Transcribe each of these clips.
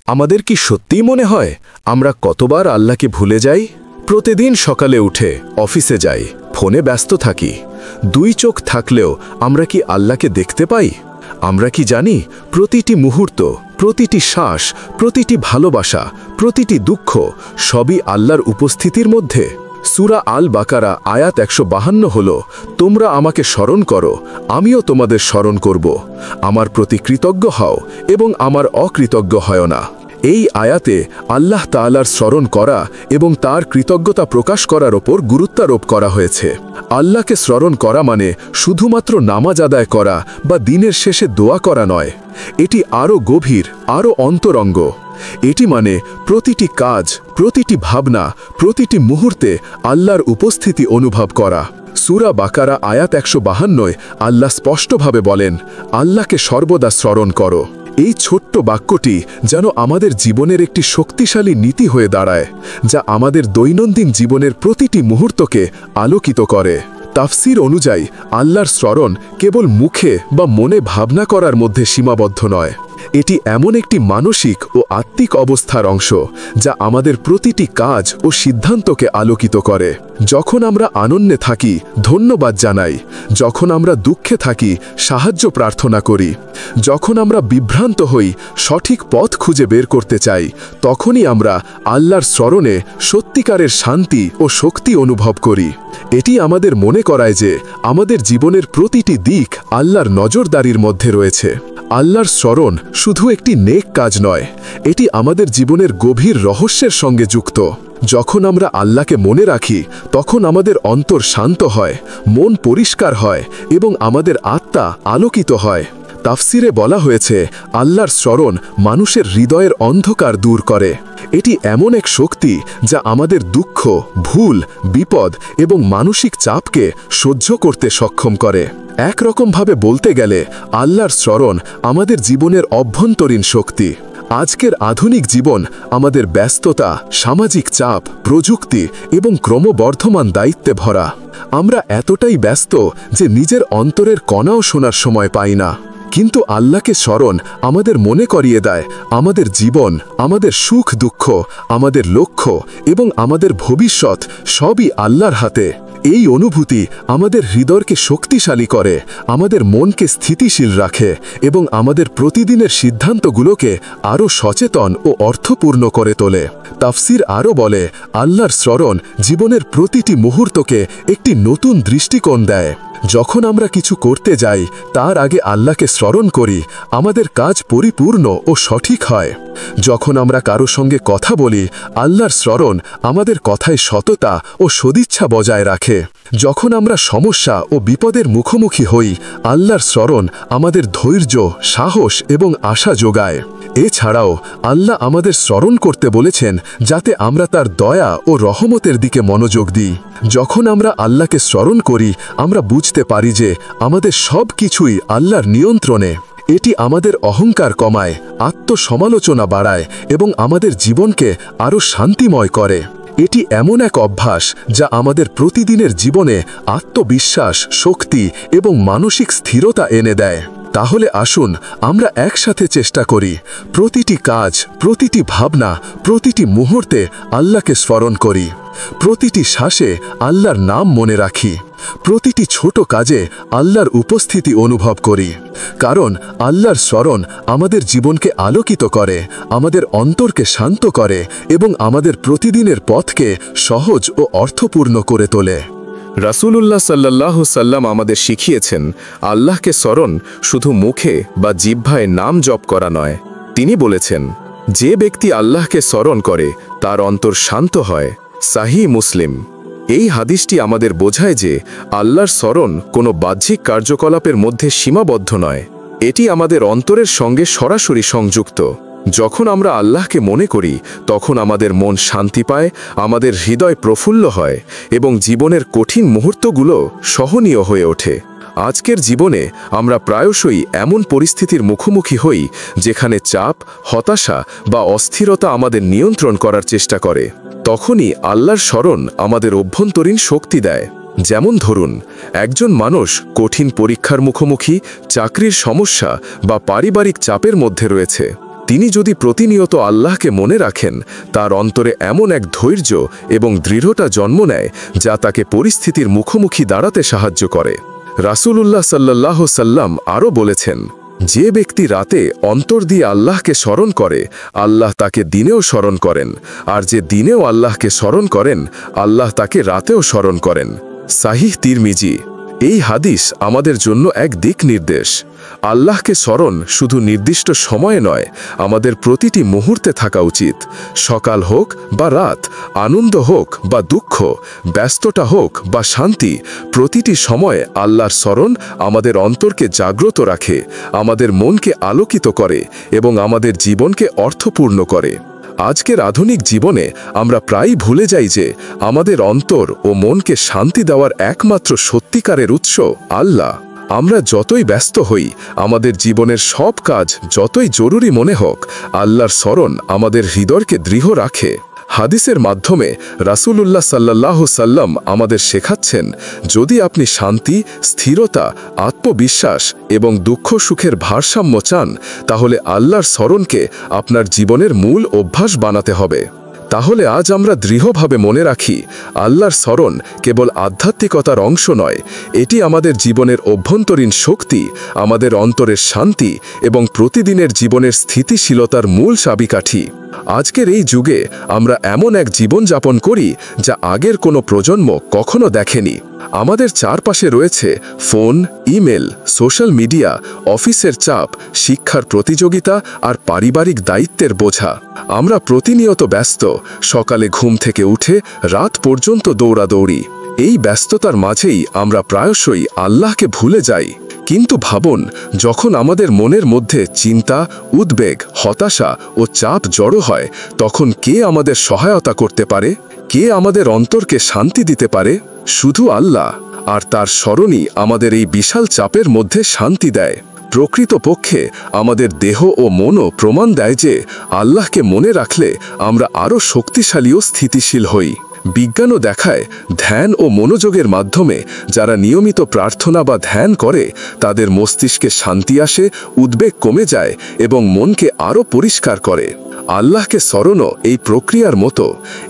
আমাদের কি সত্যিই মনে হয় আমরা কতবার আল্লাহকে ভুলে যাই? প্রতিদিন সকালে উঠে অফিসে যাই, ফোনে ব্যস্ত থাকি। দুই চোখ থাকলেও আমরা কি আল্লাহকে দেখতে পাই? আমরা কি জানি প্রতিটি মুহূর্ত, প্রতিটি শ্বাস, প্রতিটি ভালোবাসা, প্রতিটি দুঃখ সবই আল্লাহর উপস্থিতির মধ্যে? সূরা আল বাকারা আয়াত 152 হল, তোমরা আমাকে স্মরণ করো, আমিও তোমাদের স্মরণ করব। আমার প্রতি কৃতজ্ঞ হও এবং আমার অকৃতজ্ঞ হয় না। এই আয়াতে আল্লাহ তাআলার স্মরণ করা এবং তার কৃতজ্ঞতা প্রকাশ করার ওপর গুরুত্বারোপ করা হয়েছে। আল্লাহকে স্মরণ করা মানে শুধুমাত্র নামাজ আদায় করা বা দিনের শেষে দোয়া করা নয়। এটি আরও গভীর, আরও অন্তরঙ্গ। এটি মানে প্রতিটি কাজ, প্রতিটি ভাবনা, প্রতিটি মুহূর্তে আল্লাহর উপস্থিতি অনুভব করা। সূরা বাকারা আয়াত 152 আল্লাহ স্পষ্টভাবে বলেন, আল্লাহকে সর্বদা স্মরণ করো। এই ছোট্ট বাক্যটি যেন আমাদের জীবনের একটি শক্তিশালী নীতি হয়ে দাঁড়ায়, যা আমাদের দৈনন্দিন জীবনের প্রতিটি মুহূর্তকে আলোকিত করে। তাফসীর অনুযায়ী আল্লাহর স্মরণ কেবল মুখে বা মনে ভাবনা করার মধ্যে সীমাবদ্ধ নয়। এটি এমন একটি মানসিক ও আত্মিক অবস্থার অংশ যা আমাদের প্রতিটি কাজ ও সিদ্ধান্তকে আলোকিত করে। যখন আমরা আনন্দে থাকি, ধন্যবাদ জানাই। যখন আমরা দুঃখে থাকি, সাহায্য প্রার্থনা করি। যখন আমরা বিভ্রান্ত হই, সঠিক পথ খুঁজে বের করতে চাই, তখনই আমরা আল্লাহর স্মরণে সত্যিকারের শান্তি ও শক্তি অনুভব করি। এটি আমাদের মনে করায় যে আমাদের জীবনের প্রতিটি দিক আল্লাহর নজরদারির মধ্যে রয়েছে। আল্লাহর স্মরণ শুধু একটি নেক কাজ নয়, এটি আমাদের জীবনের গভীর রহস্যের সঙ্গে যুক্ত। যখন আমরা আল্লাহকে মনে রাখি, তখন আমাদের অন্তর শান্ত হয়, মন পরিষ্কার হয় এবং আমাদের আত্মা আলোকিত হয়। তাফসিরে বলা হয়েছে, আল্লাহর স্মরণ মানুষের হৃদয়ের অন্ধকার দূর করে। এটি এমন এক শক্তি যা আমাদের দুঃখ, ভুল, বিপদ এবং মানসিক চাপকে সহ্য করতে সক্ষম করে। একরকমভাবে বলতে গেলে আল্লাহর স্মরণ আমাদের জীবনের অভ্যন্তরীণ শক্তি। আজকের আধুনিক জীবন আমাদের ব্যস্ততা, সামাজিক চাপ, প্রযুক্তি এবং ক্রমবর্ধমান দায়িত্বে ভরা। আমরা এতটাই ব্যস্ত যে নিজের অন্তরের কণাও শোনার সময় পাই না। কিন্তু আল্লাহকে স্মরণ আমাদের মনে করিয়ে দেয় আমাদের জীবন, আমাদের সুখ দুঃখ, আমাদের লক্ষ্য এবং আমাদের ভবিষ্যৎ সবই আল্লাহর হাতে। এই অনুভূতি আমাদের হৃদয়কে শক্তিশালী করে, আমাদের মনকে স্থিতিশীল রাখে এবং আমাদের প্রতিদিনের সিদ্ধান্তগুলোকে আরও সচেতন ও অর্থপূর্ণ করে তোলে। তাফসীর আরও বলে, আল্লাহর স্মরণ জীবনের প্রতিটি মুহূর্তকে একটি নতুন দৃষ্টিকোণ দেয়। যখন আমরা কিছু করতে যাই, তার আগে আল্লাহকে স্মরণ করি, আমাদের কাজ পরিপূর্ণ ও সঠিক হয়। যখন আমরা কারো সঙ্গে কথা বলি, আল্লাহর স্মরণ আমাদের কথায় সততা ও সদিচ্ছা বজায় রাখে। যখন আমরা সমস্যা ও বিপদের মুখোমুখি হই, আল্লাহর স্মরণ আমাদের ধৈর্য, সাহস এবং আশা যোগায়। এছাড়াও আল্লাহ আমাদের স্মরণ করতে বলেছেন যাতে আমরা তার দয়া ও রহমতের দিকে মনোযোগ দিই। যখন আমরা আল্লাহকে স্মরণ করি, আমরা বুঝতে পারি যে আমাদের সব কিছুই আল্লাহর নিয়ন্ত্রণে। এটি আমাদের অহংকার কমায়, আত্মসমালোচনা বাড়ায় এবং আমাদের জীবনকে আরও শান্তিময় করে। এটি এমন এক অভ্যাস যা আমাদের প্রতিদিনের জীবনে আত্মবিশ্বাস, শক্তি এবং মানসিক স্থিরতা এনে দেয়। তাহলে আসুন আমরা একসাথে চেষ্টা করি, প্রতিটি কাজ, প্রতিটি ভাবনা, প্রতিটি মুহূর্তে আল্লাহকে স্মরণ করি। প্রতিটি শ্বাসে আল্লাহর নাম মনে রাখি। প্রতিটি ছোট কাজে আল্লাহর উপস্থিতি অনুভব করি। কারণ আল্লাহর স্মরণ আমাদের জীবনকে আলোকিত করে, আমাদের অন্তরকে শান্ত করে এবং আমাদের প্রতিদিনের পথকে সহজ ও অর্থপূর্ণ করে তোলে। রাসূলুল্লাহ সাল্লাল্লাহু সাল্লাম আমাদের শিখিয়েছেন, আল্লাহকে স্মরণ শুধু মুখে বা জিহ্বায় নাম জপ করা নয়। তিনি বলেছেন, যে ব্যক্তি আল্লাহকে স্মরণ করে তার অন্তর শান্ত হয়। সাহিহ মুসলিম। এই হাদিসটি আমাদের বোঝায় যে আল্লাহর স্মরণ কোনো বাহ্যিক কার্যকলাপের মধ্যে সীমাবদ্ধ নয়, এটি আমাদের অন্তরের সঙ্গে সরাসরি সংযুক্ত। যখন আমরা আল্লাহকে মনে করি, তখন আমাদের মন শান্তি পায়, আমাদের হৃদয় প্রফুল্ল হয় এবং জীবনের কঠিন মুহূর্তগুলো সহনীয় হয়ে ওঠে। আজকের জীবনে আমরা প্রায়শই এমন পরিস্থিতির মুখোমুখি হই যেখানে চাপ, হতাশা বা অস্থিরতা আমাদের নিয়ন্ত্রণ করার চেষ্টা করে। তখনই আল্লাহর স্মরণ আমাদের অভ্যন্তরীণ শক্তি দেয়। যেমন ধরুন, একজন মানুষ কঠিন পরীক্ষার মুখোমুখি, চাকরির সমস্যা বা পারিবারিক চাপের মধ্যে রয়েছে। তিনি যদি প্রতিনিয়ত আল্লাহকে মনে রাখেন, তার অন্তরে এমন এক ধৈর্য এবং দৃঢ়তা জন্ম নেয় যা তাকে পরিস্থিতির মুখোমুখি দাঁড়াতে সাহায্য করে। রাসূলুল্লাহ সাল্লাল্লাহু সাল্লাম আরও বলেছেন, যে ব্যক্তি রাতে অন্তর দিয়ে আল্লাহকে স্মরণ করে, আল্লাহ তাকে দিনেও স্মরণ করেন, আর যে দিনেও আল্লাহকে স্মরণ করেন, আল্লাহ তাকে রাতেও স্মরণ করেন। সাহিহ তিরমিজি। এই হাদিস আমাদের জন্য এক দিক নির্দেশ। আল্লাহকে স্মরণ শুধু নির্দিষ্ট সময়ে নয়, আমাদের প্রতিটি মুহূর্তে থাকা উচিত। সকাল হোক বা রাত, আনন্দ হোক বা দুঃখ, ব্যস্ততা হোক বা শান্তি, প্রতিটি সময়ে আল্লাহর স্মরণ আমাদের অন্তরকে জাগ্রত রাখে, আমাদের মনকে আলোকিত করে এবং আমাদের জীবনকে অর্থপূর্ণ করে। আজকের আধুনিক জীবনে আমরা প্রায়ই ভুলে যাই যে আমাদের অন্তর ও মনকে শান্তি দেওয়ার একমাত্র সত্যিকারের উৎস আল্লাহ। আমরা যতই ব্যস্ত হই, আমাদের জীবনের সব কাজ যতই জরুরি মনে হোক, আল্লাহর স্মরণ আমাদের হৃদয়কে দৃঢ় রাখে। হাদিসের মাধ্যমে রাসূলুল্লাহ সাল্লাল্লাহু সাল্লাম আমাদের শেখাচ্ছেন, যদি আপনি শান্তি, স্থিরতা, আত্মবিশ্বাস এবং দুঃখ সুখের ভারসাম্য চান, তাহলে আল্লাহর স্মরণকে আপনার জীবনের মূল অভ্যাস বানাতে হবে। তাহলে আজ আমরা দৃঢ়ভাবে মনে রাখি, আল্লাহর স্মরণ কেবল আধ্যাত্মিকতার অংশ নয়, এটি আমাদের জীবনের অভ্যন্তরীণ শক্তি, আমাদের অন্তরের শান্তি এবং প্রতিদিনের জীবনের স্থিতিশীলতার মূল চাবিকাঠি। আজকের এই যুগে আমরা এমন এক জীবন যাপন করি যা আগের কোনো প্রজন্ম কখনো দেখেনি। আমাদের চারপাশে রয়েছে ফোন, ইমেল, সোশ্যাল মিডিয়া, অফিসের চাপ, শিক্ষার প্রতিযোগিতা আর পারিবারিক দায়িত্বের বোঝা। আমরা প্রতিনিয়ত ব্যস্ত, সকালে ঘুম থেকে উঠে রাত পর্যন্ত দৌড়াদৌড়ি। এই ব্যস্ততার মাঝেই আমরা প্রায়শই আল্লাহকে ভুলে যাই। কিন্তু ভাবুন, যখন আমাদের মনের মধ্যে চিন্তা, উদ্বেগ, হতাশা ও চাপ জড়ো হয়, তখন কে আমাদের সহায়তা করতে পারে? কে আমাদের অন্তরকে শান্তি দিতে পারে? শুধু আল্লাহ। আর তার স্মরণই আমাদের এই বিশাল চাপের মধ্যে শান্তি দেয়। প্রকৃতপক্ষে আমাদের দেহ ও মনও প্রমাণ দেয় যে আল্লাহকে মনে রাখলে আমরা আরও শক্তিশালী ও স্থিতিশীল হই। বিজ্ঞানও দেখায়, ধ্যান ও মনোযোগের মাধ্যমে যারা নিয়মিত প্রার্থনা বা ধ্যান করে, তাদের মস্তিষ্কে শান্তি আসে, উদ্বেগ কমে যায় এবং মনকে আরও পরিষ্কার করে। আল্লাহকে স্মরণও এই প্রক্রিয়ার মতো।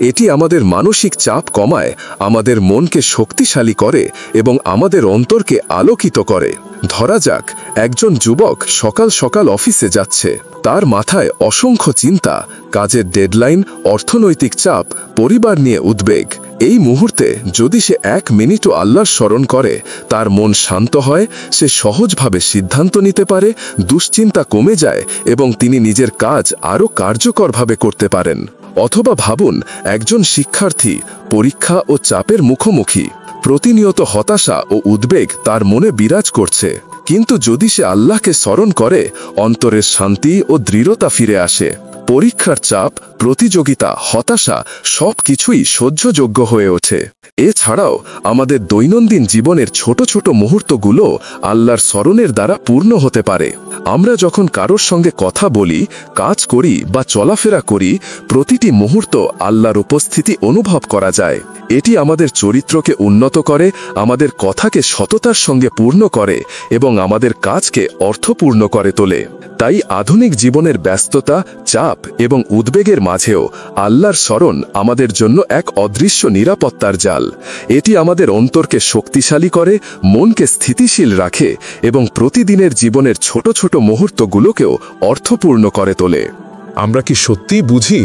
এটি আমাদের মানসিক চাপ কমায়, আমাদের মনকে শক্তিশালী করে এবং আমাদের অন্তরকে আলোকিত করে। ধরা যাক, একজন যুবক সকাল সকাল অফিসে যাচ্ছে। তার মাথায় অসংখ্য চিন্তা, কাজের ডেডলাইন, অর্থনৈতিক চাপ, পরিবার নিয়ে উদ্বেগ। এই মুহূর্তে যদি সে 1 মিনিটও আল্লাহর স্মরণ করে, তার মন শান্ত হয়, সে সহজভাবে সিদ্ধান্ত নিতে পারে, দুশ্চিন্তা কমে যায় এবং তিনি নিজের কাজ আরও কার্যকরভাবে করতে পারেন। অথবা ভাবুন, একজন শিক্ষার্থী পরীক্ষা ও চাপের মুখোমুখি। প্রতিনিয়ত হতাশা ও উদ্বেগ তার মনে বিরাজ করছে, কিন্তু যদি সে আল্লাহকে স্মরণ করে, অন্তরের শান্তি ও দৃঢ়তা ফিরে আসে। পরীক্ষার চাপ, প্রতিযোগিতা, হতাশা সব কিছুই সহ্যযোগ্য হয়ে ওঠে। এছাড়াও আমাদের দৈনন্দিন জীবনের ছোট ছোট মুহূর্তগুলো আল্লাহর স্মরণের দ্বারা পূর্ণ হতে পারে। আমরা যখন কারোর সঙ্গে কথা বলি, কাজ করি বা চলাফেরা করি, প্রতিটি মুহূর্ত আল্লাহর উপস্থিতি অনুভব করা যায়। এটি আমাদের চরিত্রকে উন্নত করে, আমাদের কথাকে সততার সঙ্গে পূর্ণ করে এবং আমাদের কাজকে অর্থপূর্ণ করে তোলে। তাই আধুনিক জীবনের ব্যস্ততা, চাপ এবং উদ্বেগের মাঝেও আল্লাহর স্মরণ আমাদের জন্য এক অদৃশ্য নিরাপত্তার জাল। এটি আমাদের অন্তরকে শক্তিশালী করে, মনকে স্থিতিশীল রাখে এবং প্রতিদিনের জীবনের ছোট ছোট মুহূর্তগুলোকেও অর্থপূর্ণ করে তোলে। আমরা কি সত্যিই বুঝি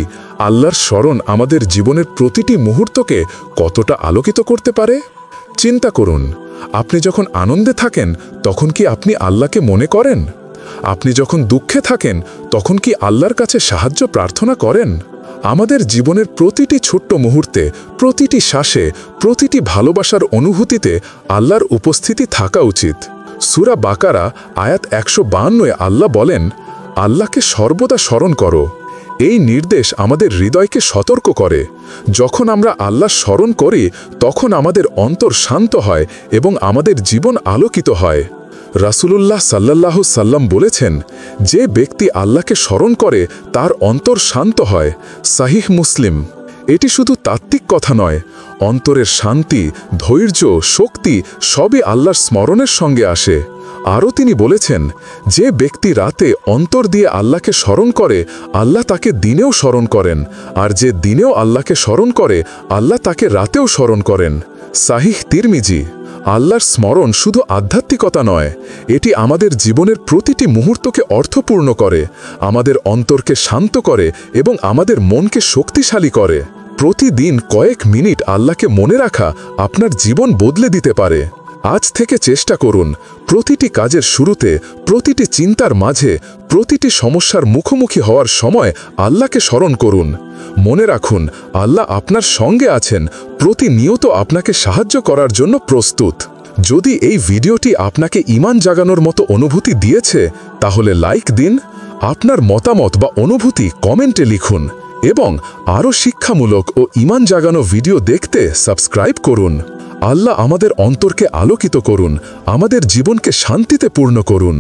আল্লাহর স্মরণ আমাদের জীবনের প্রতিটি মুহূর্তকে কতটা আলোকিত করতে পারে? চিন্তা করুন, আপনি যখন আনন্দে থাকেন তখন কি আপনি আল্লাহকে মনে করেন? আপনি যখন দুঃখে থাকেন তখন কি আল্লাহর কাছে সাহায্য প্রার্থনা করেন? আমাদের জীবনের প্রতিটি ছোট্ট মুহূর্তে, প্রতিটি শ্বাসে, প্রতিটি ভালোবাসার অনুভূতিতে আল্লাহর উপস্থিতি থাকা উচিত। সূরা বাকারা আয়াত 152 আল্লাহ বলেন, আল্লাহকে সর্বদা স্মরণ করো। এই নির্দেশ আমাদের হৃদয়কে সতর্ক করে। যখন আমরা আল্লাহ স্মরণ করি, তখন আমাদের অন্তর শান্ত হয় এবং আমাদের জীবন আলোকিত হয়। রাসূলুল্লাহ সাল্লাল্লাহু সাল্লাম বলেছেন, যে ব্যক্তি আল্লাহকে স্মরণ করে তার অন্তর শান্ত হয়। সাহিহ মুসলিম। এটি শুধু তাত্ত্বিক কথা নয়, অন্তরের শান্তি, ধৈর্য, শক্তি সবই আল্লাহর স্মরণের সঙ্গে আসে। আরও তিনি বলেছেন, যে ব্যক্তি রাতে অন্তর দিয়ে আল্লাহকে স্মরণ করে আল্লাহ তাকে দিনেও স্মরণ করেন, আর যে দিনেও আল্লাহকে স্মরণ করে আল্লাহ তাকে রাতেও স্মরণ করেন। সাহিহ তিরমিজি। আল্লাহর স্মরণ শুধু আধ্যাত্মিকতা নয়, এটি আমাদের জীবনের প্রতিটি মুহূর্তকে অর্থপূর্ণ করে, আমাদের অন্তরকে শান্ত করে এবং আমাদের মনকে শক্তিশালী করে। প্রতিদিন কয়েক মিনিট আল্লাহকে মনে রাখা আপনার জীবন বদলে দিতে পারে। আজ থেকে চেষ্টা করুন, প্রতিটি কাজের শুরুতে, প্রতিটি চিন্তার মাঝে, প্রতিটি সমস্যার মুখোমুখি হওয়ার সময় আল্লাহকে স্মরণ করুন। মনে রাখুন, আল্লাহ আপনার সঙ্গে আছেন, প্রতিনিয়ত আপনাকে সাহায্য করার জন্য প্রস্তুত। যদি এই ভিডিওটি আপনাকে ঈমান জাগানোর মতো অনুভূতি দিয়েছে, তাহলে লাইক দিন, আপনার মতামত বা অনুভূতি কমেন্টে লিখুন এবং আরও শিক্ষামূলক ও ঈমান জাগানো ভিডিও দেখতে সাবস্ক্রাইব করুন। আল্লাহ আমাদের অন্তরকে আলোকিত করুন, আমাদের জীবনকে শান্তিতে পূর্ণ করুন।